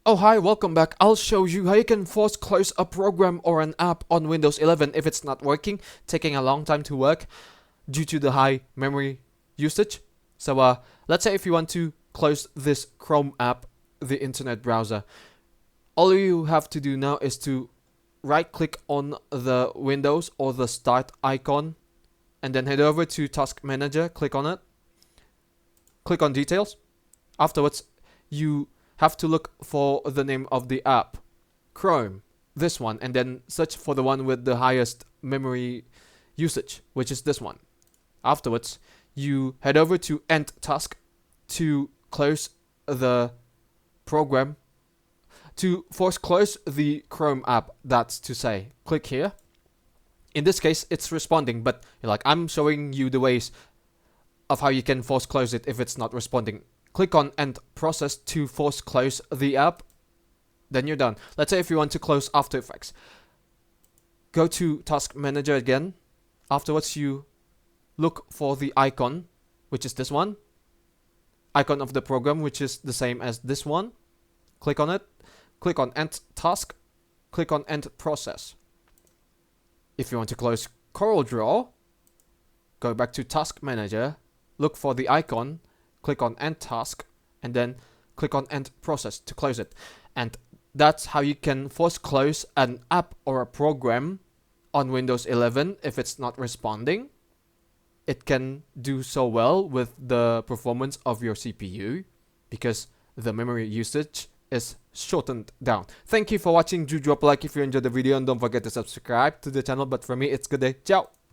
Oh hi, welcome back. I'll show you how you can force close a program or an app on Windows 11 if it's not working, taking a long time to work due to the high memory usage. So let's say if you want to close this Chrome app, the internet browser, all you have to do now is to right click on the Windows or the start icon and then head over to Task Manager, click on it, click on details. Afterwards, you have to look for the name of the app, Chrome, this one, and then search for the one with the highest memory usage, which is this one. Afterwards, you head over to End Task to close the program, to force close the Chrome app, that's to say. Click here. In this case, it's responding, but I'm showing you the ways of how you can force close it if it's not responding. Click on End Process to force close the app. Then you're done. Let's say if you want to close After Effects. Go to Task Manager again. Afterwards, you look for the icon, which is this one. Icon of the program, which is the same as this one. Click on it. Click on End Task. Click on End Process. If you want to close CorelDRAW, go back to Task Manager. Look for the icon. Click on End Task and then click on End Process to close it. And that's how you can force close an app or a program on Windows 11 if it's not responding. It can do so well with the performance of your CPU because the memory usage is shortened down. Thank you for watching. Do drop a like if you enjoyed the video and don't forget to subscribe to the channel. But for me, it's good day. Ciao!